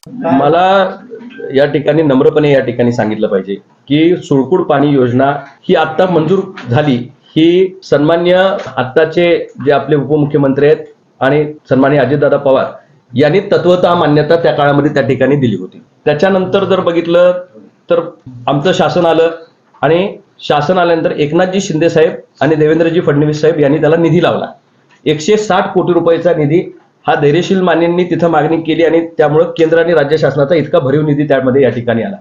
मला या ठिकाणी नम्रपणे या ठिकाणी सांगितलं पाहिजे की सुळकूड पाणी योजना ही आता मंजूर झाली, ही सन्मान्य आत्ताचे जे आपले उपमुख्यमंत्री आहेत आणि सन्मान्य अजितदादा पवार यांनी तत्वतः मान्यता त्या काळामध्ये त्या ठिकाणी दिली होती. त्याच्यानंतर जर बघितलं तर आमचं शासन आलं आणि शासन आल्यानंतर एकनाथजी शिंदे साहेब आणि देवेंद्रजी फडणवीस साहेब यांनी त्याला निधी लावला. 160 कोटी रुपयाचा निधी हा धैर्यशील मान्यांनी तिथं मागणी केली आणि त्यामुळे केंद्र आणि राज्य शासनाचा इतका भरीव निधी त्यामध्ये या ठिकाणी आला.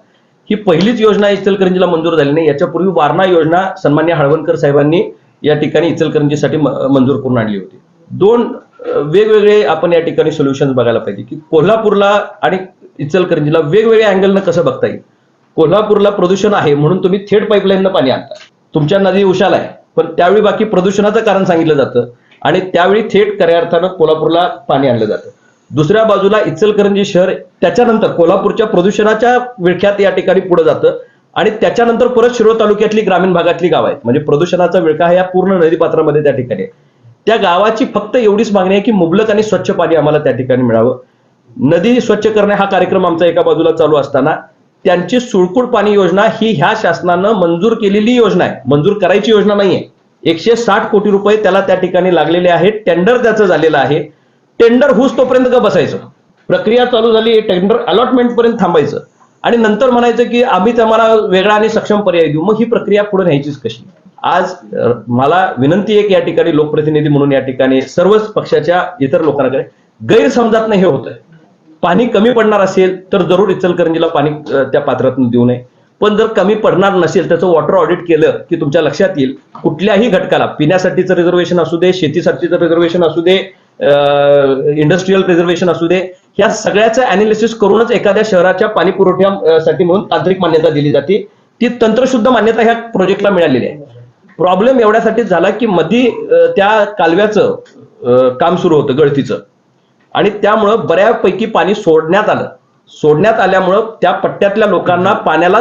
ही पहिलीच योजना इचलकरंजीला मंजूर झाली नाही. याच्यापूर्वी वारणा योजना सन्मान्य हळवणकर साहेबांनी या ठिकाणी इचलकरंजीसाठी मंजूर करून आणली होती. दोन वेगवेगळे आपण या ठिकाणी सोल्युशन बघायला पाहिजे की कोल्हापूरला आणि इचलकरंजीला वेगवेगळ्या अँगलनं कसं बघता येईल. कोल्हापूरला प्रदूषण आहे म्हणून तुम्ही थेट पाईपलाईननं पाणी आणता, तुमच्या नदी उशाला आहे, पण त्यावेळी बाकी प्रदूषणाचं कारण सांगितलं जातं आणि त्यावेळी थेट खऱ्या अर्थानं कोल्हापूरला पाणी आणलं जातं. दुसऱ्या बाजूला इचलकरंजी शहर त्याच्यानंतर कोल्हापूरच्या प्रदूषणाच्या विळख्यात या ठिकाणी पुढे जातं आणि त्याच्यानंतर परत शिरोळ तालुक्यातली ग्रामीण भागातली गाव आहेत, म्हणजे प्रदूषणाचा विळखा ह्या पूर्ण नदीपात्रामध्ये त्या ठिकाणी आहे. त्या गावाची फक्त एवढीच मागणी आहे की मुबलक आणि स्वच्छ पाणी आम्हाला त्या ठिकाणी मिळावं. नदी स्वच्छ करणे हा कार्यक्रम आमचा एका बाजूला चालू असताना त्यांची सुळकूड पाणी योजना ही ह्या शासनानं मंजूर केलेली योजना आहे, मंजूर करायची योजना नाहीये. 160 कोटी रुपये त्याला त्या ठिकाणी लागलेले आहेत. टेंडर त्याचं झालेलं आहे. टेंडर होऊस तोपर्यंत का बसायचं, प्रक्रिया चालू झाली, टेंडर अलॉटमेंट पर्यंत थांबायचं आणि नंतर म्हणायचं की आम्ही तुम्हाला वेगळा आणि सक्षम पर्याय देऊ. मग ही प्रक्रिया पुढे न्यायचीच कशी. आज मला विनंती आहे की या ठिकाणी लोकप्रतिनिधी म्हणून या ठिकाणी सर्वच पक्षाच्या इतर लोकांकडे गैरसमजात हे होतंय. पाणी कमी पडणार असेल तर जरूर इचलकरंजीला पाणी त्या पात्रातून देऊ नये, पण जर कमी पडणार नसेल त्याचं वॉटर ऑडिट केलं की तुमच्या लक्षात येईल कुठल्याही घटकाला, पिण्यासाठीचं रिझर्वेशन असू दे, शेतीसाठीचं रिझर्वेशन असू दे, इंडस्ट्रीयल रिझर्वेशन असू दे, ह्या सगळ्याचं अनालिसिस करूनच एखाद्या शहराच्या पाणी पुरवठ्यासाठी म्हणून तांत्रिक मान्यता दिली जाते. ती तंत्रशुद्ध मान्यता ह्या प्रोजेक्टला मिळालेली आहे. प्रॉब्लेम एवढ्यासाठी झाला की मधी त्या कालव्याचं काम सुरू होतं गळतीचं आणि त्यामुळं बऱ्यापैकी पाणी सोडण्यात आलं. सोडण्यात आल्यामुळं त्या पट्ट्यातल्या लोकांना पाण्याला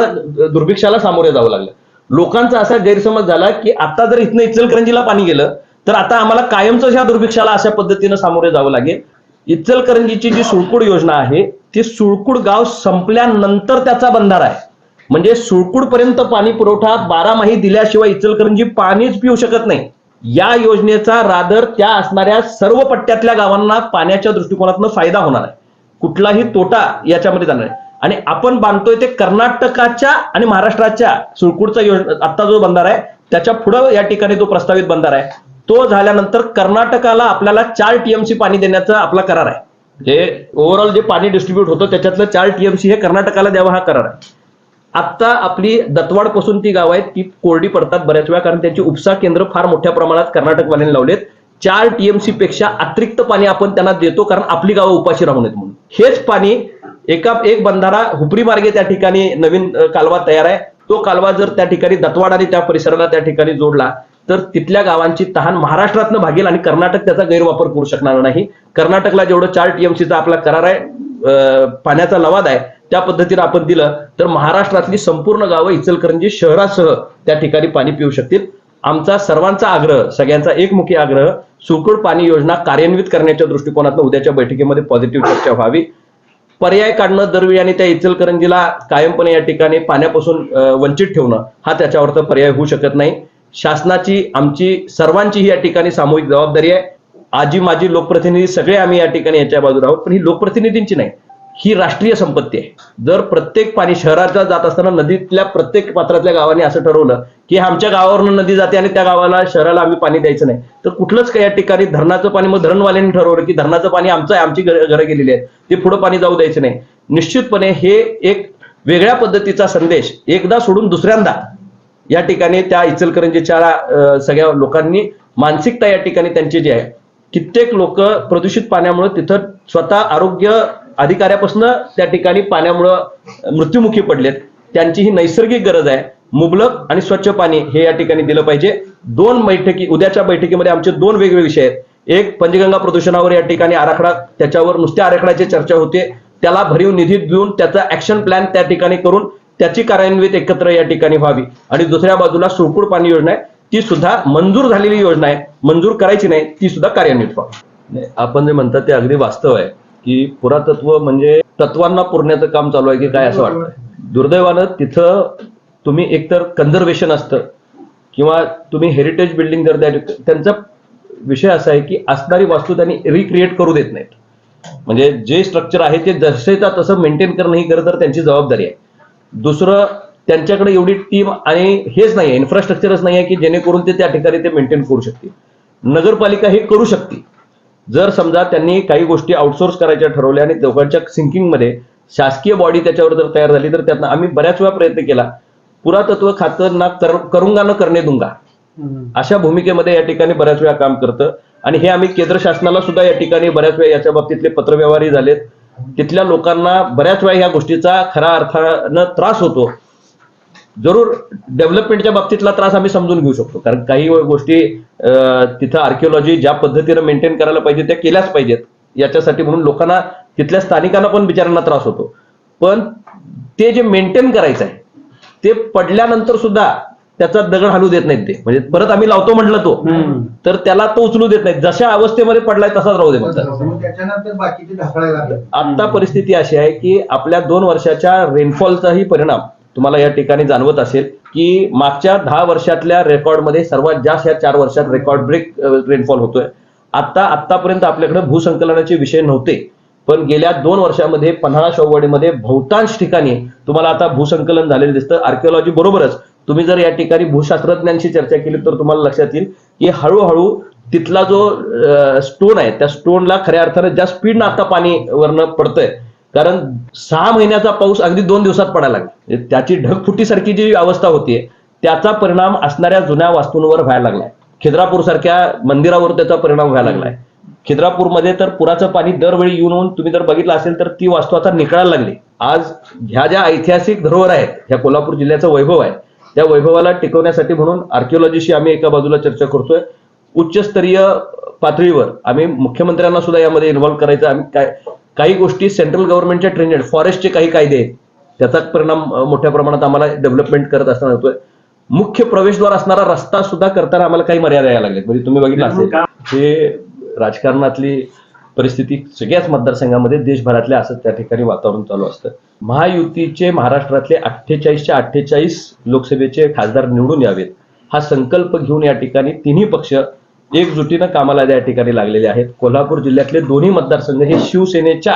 दुर्भिक्षाला सामोरे जावं लागलं. लोकांचा असा गैरसमज झाला की आता जर इथनं इचलकरंजीला पाणी गेलं तर आता आम्हाला कायमच ह्या दुर्भिक्षाला अशा पद्धतीनं सामोरे जावं लागेल. इचलकरंजीची जी सुळकूड योजना आहे ती सुळकूड गाव संपल्यानंतर त्याचा बंधारा आहे, म्हणजे सुळकूड पर्यंत पाणी पुरवठा 12 माही दिल्याशिवाय इचलकरंजी पाणीच पिऊ शकत नाही. या योजनेचा रादर त्या असणाऱ्या सर्व पट्ट्यातल्या गावांना पाण्याच्या दृष्टिकोनातून फायदा होणार आहे, कुठलाही तोटा याच्यामध्ये जाणार आहे. आणि आपण बांधतोय ते कर्नाटकाच्या आणि महाराष्ट्राच्या सुळकूडचा योजना आता जो बंधारा आहे त्याच्या पुढे या ठिकाणी जो प्रस्तावित बंधारा आहे तो झाल्यानंतर कर्नाटकाला आपल्याला 4 TMC पाणी देण्याचा आपला करार आहे. जे ओव्हरऑल जे पाणी डिस्ट्रीब्यूट होतं त्याच्यातलं 4 TMC हे कर्नाटकाला द्यावा हा करार आहे. आता आपली दत्तवाड पासून ती गाव आहेत ती कोरडी पडतात बऱ्याच वेळा, कारण त्यांची उपसा केंद्र फार मोठ्या प्रमाणात कर्नाटकवाल्यांनी लावलेत. 4 TMC पेक्षा अतिरिक्त पाणी आपण त्यांना देतो कारण आपली गावं उपाशी राहू नयेत म्हणून. हेच पाणी एक बंधारा हुपरी मार्गे त्या ठिकाणी नवीन कालवा तयार आहे. तो कालवा जर त्या ठिकाणी दत्तवाड आणि त्या परिसराला त्या ठिकाणी जोडला तर तिथल्या गावांची तहान महाराष्ट्रातनं भागेल आणि कर्नाटक त्याचा गैरवापर करू शकणार नाही. कर्नाटकला जेवढं 4 TMCचा आपला करार आहे, पाण्याचा लवाद आहे, त्या पद्धतीने आपण दिलं तर महाराष्ट्रातली संपूर्ण गावं इचलकरंजी शहरासह त्या ठिकाणी पाणी पिऊ शकतील. आमचा सर्वांचा आग्रह, सगळ्यांचा एकमुखी आग्रह, सुळकूड पाणी योजना कार्यान्वित करण्याच्या दृष्टिकोनातून उद्याच्या बैठकीमध्ये पॉझिटिव्ह चर्चा व्हावी. पर्याय काढणं दरवेळी आणि त्या इचलकरंजीला कायमपणे या ठिकाणी पाण्यापासून वंचित ठेवणं हा त्याच्यावरचा पर्याय होऊ शकत नाही. शासनाची, आमची सर्वांची ही या ठिकाणी सामूहिक जबाबदारी आहे. आजी माजी लोकप्रतिनिधी सगळे आम्ही या ठिकाणी याच्या बाजूला आहोत, पण ही लोकप्रतिनिधींची नाही, ही राष्ट्रीय संपत्ती आहे. जर प्रत्येक पाणी शहराच्या जात असताना नदीतल्या प्रत्येक पात्रातल्या गावांनी असं ठरवलं की आमच्या गावावरून नदी जाते आणि त्या गावाला शहराला आम्ही पाणी द्यायचं नाही तर कुठलंच काही या ठिकाणी धरणाचं पाणी, मग धरणवाल्यांनी ठरवलं की धरणाचं पाणी आमचं आहे, आमची घरं गेलेली आहेत, ते पुढे पाणी जाऊ द्यायचं नाही. निश्चितपणे हे एक वेगळ्या पद्धतीचा संदेश एकदा सोडून दुसऱ्यांदा या ठिकाणी त्या इचलकरंजीच्या सगळ्या लोकांनी मानसिकता या ठिकाणी त्यांची जी आहे, कित्येक लोक प्रदूषित पाण्यामुळे तिथं स्वतः आरोग्य अधिकाऱ्यापासून त्या ठिकाणी पाण्यामुळे मृत्युमुखी पडलेत. त्यांची ही नैसर्गिक गरज आहे. मुबलक आणि स्वच्छ पाणी हे या ठिकाणी दिलं पाहिजे. उद्याच्या बैठकीमध्ये आमचे 2 वेगवेगळे विषय आहेत. एक, पंचगंगा प्रदूषणावर या ठिकाणी आराखडा, त्याच्यावर नुसत्या आराखड्याची चर्चा होते, त्याला भरीव निधी देऊन त्याचा ऍक्शन प्लॅन त्या ठिकाणी करून त्याची कार्यान्वित एकत्र या ठिकाणी व्हावी. आणि दुसऱ्या बाजूला सुळकूड पाणी योजना आहे ती सुद्धा मंजूर झालेली योजना आहे, मंजूर करायची नाही, ती सुद्धा कार्यान्वित व्हावी. आपण जे म्हणतात ते अगदी वास्तव आहे की पुरातत्व म्हणजे तत्वांना पुरण्याचं काम चालू आहे की काय असं वाटतं. दुर्दैवानं तिथं तुम्ही एकतर कन्झर्वेशन असतं किंवा तुम्ही हेरिटेज बिल्डिंग जर द्या, त्यांचा विषय असा आहे की असणारी वास्तू त्यांनी रिक्रिएट करू देत नाहीत. म्हणजे जे स्ट्रक्चर आहे ते जसेचा तसं मेंटेन करणं ही खरं तर त्यांची जबाबदारी आहे. दुसरं, त्यांच्याकडे एवढी टीम आणि हेच नाही आहे, इन्फ्रास्ट्रक्चरच नाही आहे की जेणेकरून ते त्या ठिकाणी ते मेंटेन करू शकतील. नगरपालिका हे करू शकते जर समजा त्यांनी काही गोष्टी आउटसोर्स करायच्या ठरवल्या आणि दोघांच्या सिंकिंगमध्ये शासकीय बॉडी त्याच्यावर जर तयार झाली तर त्यातनं आम्ही बऱ्याच वेळा प्रयत्न केला. पुरातत्व खातं ना करूंगा न करणे दूंगा अशा भूमिकेमध्ये या ठिकाणी बऱ्याच वेळा काम करतं आणि हे आम्ही केंद्र शासनाला सुद्धा या ठिकाणी बऱ्याच वेळा याच्या बाबतीतले पत्रव्यवहारही झालेत. तिथल्या लोकांना बऱ्याच वेळा ह्या गोष्टीचा खऱ्या अर्थानं त्रास होतो. जरूर डेव्हलपमेंटच्या बाबतीतला त्रास आम्ही समजून घेऊ शकतो, कारण काही गोष्टी तिथं आर्किओलॉजी ज्या पद्धतीनं मेंटेन करायला पाहिजे त्या केल्याच पाहिजेत याच्यासाठी, म्हणून लोकांना तिथल्या स्थानिकांना पण बिचारांना त्रास होतो. पण ते जे मेंटेन करायचं आहे ते पडल्यानंतर सुद्धा त्याचा दगड हलू देत नाहीत ते. म्हणजे परत आम्ही लावतो म्हटलं तो तर त्याला तो उचलू देत नाहीत, जशा अवस्थेमध्ये पडलाय तसाच राहू दे म्हणतात. त्याच्यानंतर बाकीचे ढाकळायला आता परिस्थिती अशी आहे की आपल्या 2 वर्षाच्या रेनफॉलचाही परिणाम तुम्हाला या ठिकाणी जाणवत असेल की मागच्या 10 वर्षातल्या रेकॉर्डमध्ये सर्वात जास्त या 4 वर्षात रेकॉर्ड ब्रेक रेनफॉल होतोय. आतापर्यंत आपल्याकडे भूसंकलनाचे विषय नव्हते, पण गेल्या 2 वर्षामध्ये पन्हाळा शाहूवाडीमध्ये बहुतांश ठिकाणी तुम्हाला आता भूसंकलन झालेलं दिसतं. आर्किओलॉजी बरोबरच तुम्ही जर या ठिकाणी भूशास्त्रज्ञांशी चर्चा केली तर तुम्हाला लक्षात येईल की हळूहळू तिथला जो स्टोन आहे त्या स्टोनला खऱ्या अर्थानं ज्या स्पीडनं आता पाणी वरनं पडतंय, कारण 6 महिन्याचा पाऊस अगदी 2 दिवसात पडायला लागला. त्याची ढगफुटीसारखी जी अवस्था होतीये त्याचा परिणाम असणाऱ्या जुन्या वास्तूंवर व्हायला लागलाय. खिद्रापूर सारख्या मंदिरावर त्याचा परिणाम व्हायला लागलाय. खिद्रापूरमध्ये तर पुराचं पाणी दरवेळी येऊन तुम्ही जर बघितलं असेल तर ती वास्तू आता निखळायला लागली. आज ह्या ज्या ऐतिहासिक धरोहर आहेत, ह्या कोल्हापूर जिल्ह्याचं वैभव आहे, त्या वैभवाला टिकवण्यासाठी म्हणून आर्किओलॉजीशी आम्ही एका बाजूला चर्चा करतोय. उच्चस्तरीय पातळीवर आम्ही मुख्यमंत्र्यांना सुद्धा यामध्ये इन्व्हॉल्व्ह करायचं. आम्ही काही गोष्टी सेंट्रल गव्हर्नमेंटच्या ट्रेंडेड फॉरेस्टचे काही कायदे आहेत त्याचा परिणाम मोठ्या प्रमाणात आम्हाला डेव्हलपमेंट करत असताना होतोय. मुख्य प्रवेशद्वार असणारा रस्ता सुद्धा करताना आम्हाला काही मर्यादा यायला लागल्यात. म्हणजे तुम्ही बघितलं असेल हे राजकारणातली परिस्थिती सगळ्याच मतदारसंघामध्ये देशभरातल्या असं त्या ठिकाणी वातावरण चालू असतं. महायुतीचे महाराष्ट्रातले 48च्या 48 लोकसभेचे खासदार निवडून यावेत हा संकल्प घेऊन या ठिकाणी तिन्ही पक्ष एकजुटीनं कामाला या ठिकाणी लागलेले आहेत. कोल्हापूर जिल्ह्यातले दोन्ही मतदारसंघ हे शिवसेनेच्या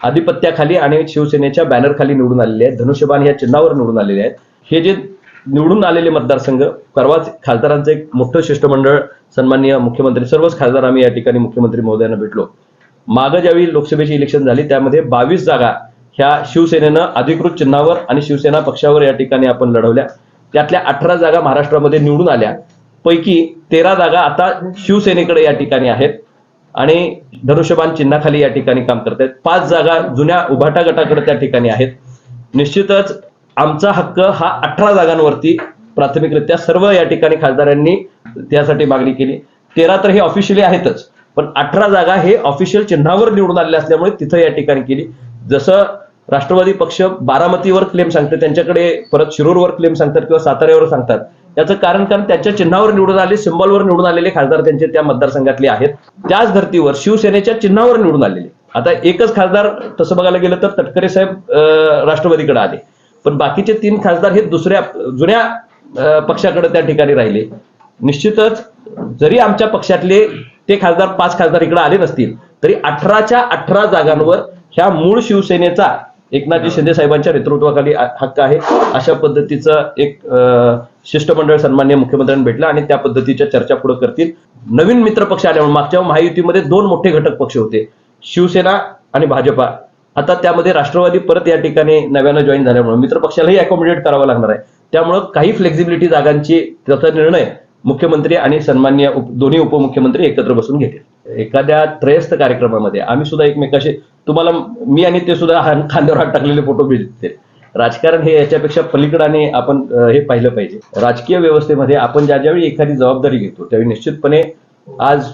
आधिपत्याखाली आणि शिवसेनेच्या बॅनरखाली निवडून आलेले आहेत. धनुष्यबाण या चिन्हावर निवडून आलेले आहेत. हे जे निवडून आलेले मतदारसंघ, परवाच खासदारांचं एक मोठं शिष्टमंडळ सन्माननीय मुख्यमंत्री, सर्वच खासदार आम्ही या ठिकाणी मुख्यमंत्री महोदयांना भेटलो. मागं ज्यावेळी लोकसभेची इलेक्शन झाली त्यामध्ये 22 जागा ह्या शिवसेनेनं अधिकृत चिन्हावर आणि शिवसेना पक्षावर या ठिकाणी आपण लढवल्या. त्यातल्या 18 जागा महाराष्ट्रामध्ये निवडून आल्या. पैकी 13 जागा आता शिवसेनेकडे या ठिकाणी आहेत आणि धनुष्यबाण चिन्हाखाली या ठिकाणी काम करत आहेत. 5 जागा जुन्या उभाटा गटाकडे त्या ठिकाणी आहेत. निश्चितच आमचा हक्क हा 18 जागांवरती प्राथमिकरित्या सर्व या ठिकाणी खासदारांनी त्यासाठी मागणी केली. 13 तर हे ऑफिशियली आहेतच, पण 18 जागा हे ऑफिशियल चिन्हावर निवडून आलेले असल्यामुळे तिथं या ठिकाणी केली. जसं राष्ट्रवादी पक्ष बारामतीवर क्लेम सांगते, त्यांच्याकडे परत शिरूरवर क्लेम सांगतात किंवा साताऱ्यावर सांगतात. त्याचं कारण त्यांच्या चिन्हावर निवडून आले, सिम्बॉलवर निवडून आलेले खासदार त्यांचे त्या मतदारसंघातले आहेत. त्याच धर्तीवर शिवसेनेच्या चिन्हावर निवडून आलेले आता एकच खासदार तसं बघायला गेलं तर तटकरे साहेब राष्ट्रवादीकडे आले, पण बाकीचे 3 खासदार हे दुसऱ्या जुन्या पक्षाकडे त्या ठिकाणी राहिले. निश्चितच जरी आमच्या पक्षातले ते खासदार 5 खासदार इकडे आले नसतील तरी 18च्या 18 जागांवर ह्या मूळ शिवसेनेचा एकनाथजी शिंदे साहेबांच्या नेतृत्वाखाली हक्क आहे. अशा पद्धतीचं एक शिष्टमंडळ सन्माननीय मुख्यमंत्र्यांनी भेटलं आणि त्या पद्धतीच्या चर्चा पुढे करतील. नवीन मित्र पक्ष आल्यामुळे मागच्या महायुतीमध्ये 2 मोठे घटक पक्ष होते, शिवसेना आणि भाजपा. आता त्यामध्ये राष्ट्रवादी परत या ठिकाणी नव्यानं जॉईन झाल्यामुळे मित्र पक्षालाही अकोमोडेट करावं लागणार आहे. त्यामुळं काही फ्लेक्झिबिलिटी जागांची त्याचा निर्णय मुख्यमंत्री आणि सन्माननीय दोन्ही उपमुख्यमंत्री एकत्र बसून घेतील. एखाद्या त्रयस्थ कार्यक्रमामध्ये आम्ही सुद्धा एकमेकाशी, तुम्हाला मी आणि ते सुद्धा खांद्यावर हात टाकलेले फोटो भेटते. राजकारण हे याच्यापेक्षा पलीकडे आणि आपण हे पाहिलं पाहिजे. राजकीय व्यवस्थेमध्ये आपण ज्यावेळी एखादी जबाबदारी घेतो त्यावेळी निश्चितपणे आज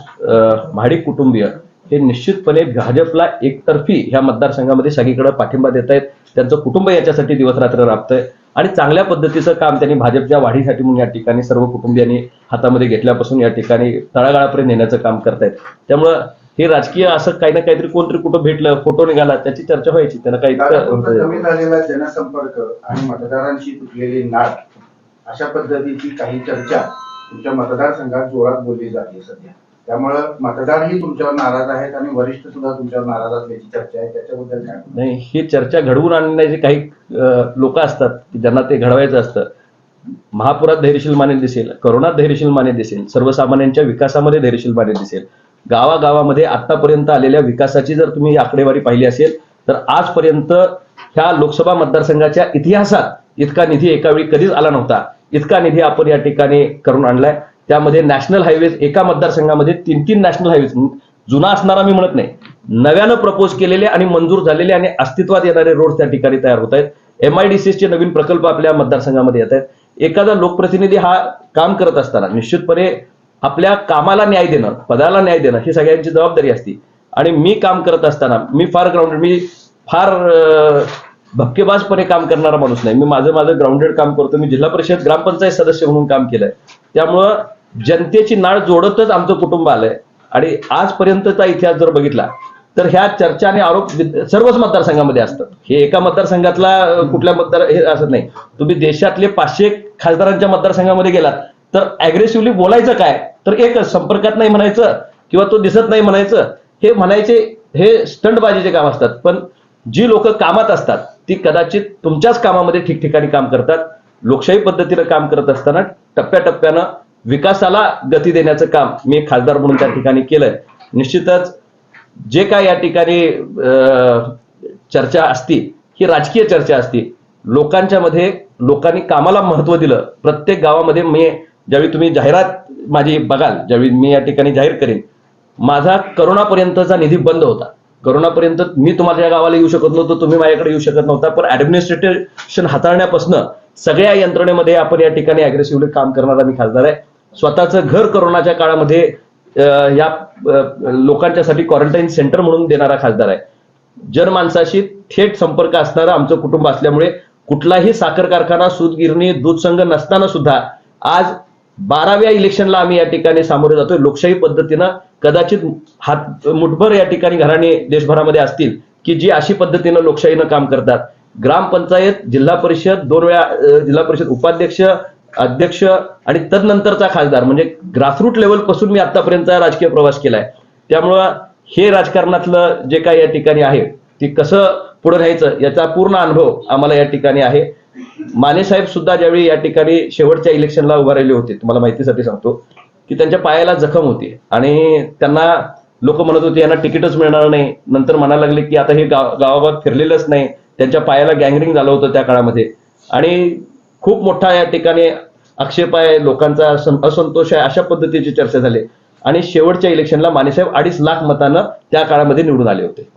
महाडिक कुटुंबीय हे निश्चितपणे भाजपला एकतर्फी ह्या मतदारसंघामध्ये सगळीकडे पाठिंबा देत आहेत. त्यांचं कुटुंब याच्यासाठी दिवसरात्र राबतंय आणि चांगल्या पद्धतीचं काम त्यांनी भाजपच्या वाढीसाठी म्हणून या ठिकाणी सर्व कुटुंबियांनी हातामध्ये घेतल्यापासून या ठिकाणी तळागाळापर्यंत नेण्याचं काम करतायत. त्यामुळं हे राजकीय असं काही ना काहीतरी कोणतरी कुठं भेटलं, फोटो निघाला, त्याची चर्चा व्हायची. त्यांना काही कमी झालेला जनसंपर्क आणि मतदारांशी तुटलेली नाट अशा पद्धतीची काही चर्चा तुमच्या मतदारसंघात जोरात बोलली जाते सध्या. त्यामुळं मतदारही तुमच्यावर नाराज आहेत आणि वरिष्ठ सुद्धा तुमच्यावर नाराज असल्याची चर्चा आहे. त्याच्याबद्दल काय? नाही, ही चर्चा घडवून आणण्याचे काही लोक असतात की ज्यांना ते घडवायचं असतं. महापुरात धैर्यशील माने दिसेल, करोनात धैर्यशील माने दिसेल, सर्वसामान्यांच्या विकासामध्ये धैर्यशील माने दिसेल. गावागावामध्ये आतापर्यंत आलेल्या विकासाची जर तुम्ही आकडेवारी पाहिली असेल तर आजपर्यंत ह्या लोकसभा मतदारसंघाच्या इतिहासात इतका निधी एकावेळी कधीच आला नव्हता. इतका निधी आपण या ठिकाणी करून आणलाय. त्यामध्ये नॅशनल हायवेज, एका मतदारसंघामध्ये 3 नॅशनल हायवेज, जुना असणारा मी म्हणत नाही, नव्यानं प्रपोज केलेले आणि मंजूर झालेले आणि अस्तित्वात येणारे रोड त्या ठिकाणी तयार होत आहेत. MIDCचे नवीन प्रकल्प आपल्या मतदारसंघामध्ये येत आहेत. एखादा लोकप्रतिनिधी हा काम करत असताना निश्चितपणे आपल्या कामाला न्याय देणं, पदाला न्याय देणं ही सगळ्यांची जबाबदारी असते. आणि मी काम करत असताना मी फार ग्राउंडेड, मी फार भपकेबाजपणे काम करणारा माणूस नाही. मी माझं ग्राउंडेड काम करतो. मी जिल्हा परिषद ग्रामपंचायत सदस्य म्हणून काम केलंय. त्यामुळं जनतेची नाळ जोडतच आमचं कुटुंब आलंय. आणि आजपर्यंतचा इतिहास जर बघितला तर ह्या चर्चा आणि आरोप सर्वच मतदारसंघामध्ये असतात. हे एका मतदारसंघातला कुठल्या हे असत नाही. तुम्ही देशातले 500 खासदारांच्या मतदारसंघामध्ये गेलात तर अग्रेसिव्हली बोलायचं काय, तर एकच, संपर्कात नाही म्हणायचं किंवा तो दिसत नाही म्हणायचं. हे म्हणायचे हे स्टंटबाजीचे काम असतात. पण जी लोक कामात असतात ती कदाचित तुमच्याच कामामध्ये ठिकठिकाणी काम करतात. लोकशाही पद्धतीनं काम करत असताना टप्प्याटप्प्यानं विकासाला गती देण्याचं काम मी खासदार म्हणून त्या ठिकाणी केलंय. निश्चितच जे काय या ठिकाणी चर्चा असती ही राजकीय चर्चा असती. लोकांच्या मध्ये लोकांनी कामाला महत्व दिलं. प्रत्येक गावामध्ये मी ज्यावेळी तुम्ही जाहिरात माझी बघाल, ज्यावेळी मी या ठिकाणी जाहीर करेन, माझा करोनापर्यंतचा निधी बंद होता. करोनापर्यंत मी तुम्हाला गावाला येऊ शकत नव्हतो, तुम्ही माझ्याकडे येऊ शकत नव्हता. पण ऍडमिनिस्ट्रेशन हाताळण्यापासून सगळ्या यंत्रणेमध्ये आपण या ठिकाणी अग्रेसिव्हली काम करणारा मी खासदार आहे. स्वतःचं घर करोनाच्या काळामध्ये या लोकांच्यासाठी क्वारंटाईन सेंटर म्हणून देणारा खासदार आहे. जनमानसाशी थेट संपर्क असणारं आमचं कुटुंब असल्यामुळे कुठलाही साखर कारखाना, सूतगिरणी, दूध संघ नसताना सुद्धा आज 12व्या इलेक्शनला आम्ही या ठिकाणी सामोरे जातोय. लोकशाही पद्धतीनं कदाचित मुठभर या ठिकाणी घराणे देशभरामध्ये असतील की जी अशी पद्धतीनं लोकशाहीनं काम करतात. ग्रामपंचायत, जिल्हा परिषद, 2 वेळा जिल्हा परिषद उपाध्यक्ष, अध्यक्ष आणि तदनंतरचा खासदार, म्हणजे ग्रासरूट लेवल पासून मी आतापर्यंतचा राजकीय प्रवास केलाय. त्यामुळं हे राजकारणातलं जे काही या ठिकाणी आहे ते कसं पुढे राहायचं याचा पूर्ण अनुभव आम्हाला या ठिकाणी आहे. माने साहेब सुद्धा ज्यावेळी या ठिकाणी शेवटच्या इलेक्शनला उभा राहिले होते, तुम्हाला माहितीसाठी सांगतो की त्यांच्या पायाला जखम होती आणि त्यांना लोक म्हणत होते यांना तिकीटच मिळणार नाही. नंतर म्हणायला लागले की आता हे गावागावात फिरलेलंच नाही. त्यांच्या पायाला गँगरिंग झालं होतं त्या काळामध्ये आणि खूप मोठा या ठिकाणी आक्षेप आहे, लोकांचा असंतोष आहे, अशा पद्धतीची चर्चा झाली. आणि शेवटच्या इलेक्शनला मानेसाहेब 2.5 लाख मतानं त्या काळामध्ये निवडून आले होते.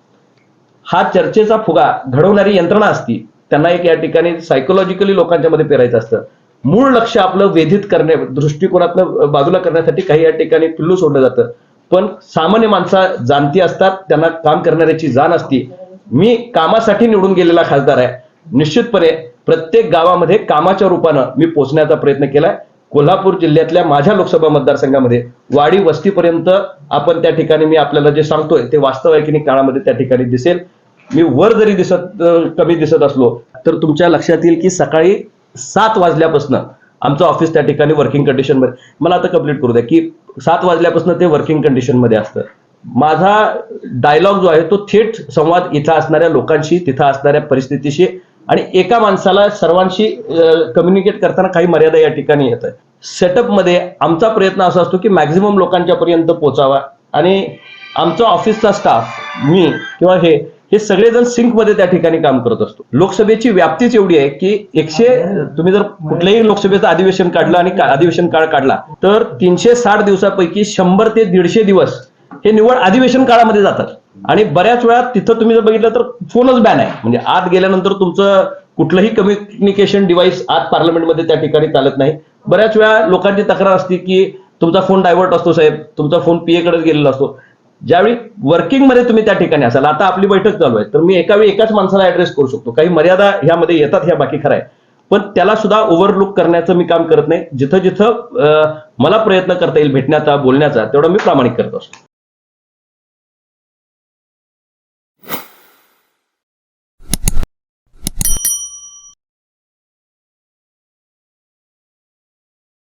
हा चर्चेचा फुगा घडवणारी यंत्रणा असती. त्यांना एक या ठिकाणी सायकोलॉजिकली लोकांच्या मध्ये पेरायचं असतं. मूळ लक्ष आपलं वेधित करणे, दृष्टिकोनातनं बाजूला करण्यासाठी काही या ठिकाणी पिल्लू सोडलं जातं. पण सामान्य माणसा जाणती असतात, त्यांना काम करणाऱ्याची जाण असती. मी कामासाठी निवडून गेलेला खासदार आहे. निश्चितपणे प्रत्येक गावामध्ये कामाच्या रूपानं मी पोहोचण्याचा प्रयत्न केलाय. कोल्हापूर जिल्ह्यातल्या माझ्या लोकसभा मतदारसंघामध्ये वाडी वस्तीपर्यंत आपण त्या ठिकाणी मी आपल्याला जे सांगतोय ते वास्तव आहे की नाही काळामध्ये त्या ठिकाणी दिसेल. मी वर जरी कमी दिसत असलो तर तुमच्या लक्षात येईल की सकाळी 7 वाजल्यापासून आमचं ऑफिस त्या ठिकाणी वर्किंग कंडिशन मध्ये, मला आता कंप्लीट करू द्या, की 7 वाजल्यापासून ते वर्किंग कंडिशन मध्ये असतं. माझा डायलॉग जो आहे तो थेट संवाद इथं असणाऱ्या लोकांशी, तिथं असणाऱ्या परिस्थितीशी आणि एका माणसाला सर्वांशी कम्युनिकेट करताना काही मर्यादा या ठिकाणी येत आहे. सेटअपमध्ये आमचा प्रयत्न असा असतो की मॅक्झिमम लोकांच्या पर्यंत पोहोचावा आणि आमचा ऑफिसचा स्टाफ, मी किंवा हे सगळेजण सिंकमध्ये त्या ठिकाणी काम करत असतो. लोकसभेची व्याप्तीच एवढी आहे की तुम्ही जर कुठल्याही लोकसभेचं अधिवेशन काढलं आणि अधिवेशन काळ काढला तर 360 दिवसापैकी 100 ते 150 दिवस हे निवड अधिवेशन काळामध्ये जातात. आणि बऱ्याच वेळा तिथं तुम्ही जर बघितलं तर फोनच बॅन आहे. म्हणजे आत गेल्यानंतर तुमचं कुठलंही कम्युनिकेशन डिव्हाइस आत पार्लमेंटमध्ये त्या ठिकाणी चालत नाही. बऱ्याच वेळा लोकांची तक्रार असते की तुमचा फोन डायव्हर्ट असतो साहेब, तुमचा फोन PA कडे गेलेला असतो. ज्यावेळी वर्किंग मध्ये तुम्ही त्या ठिकाणी असाल, आता आपली बैठक चालू आहे तर मी एकावेळी एकाच माणसाला ऍड्रेस करू शकतो. काही मर्यादा ह्यामध्ये येतात, ह्या बाकी खरं आहे. पण त्याला सुद्धा ओव्हरलुक करण्याचं मी काम करत नाही. जिथं जिथं मला प्रयत्न करता येईल भेटण्याचा, बोलण्याचा, तेवढा मी प्रामाणिक करत असतो.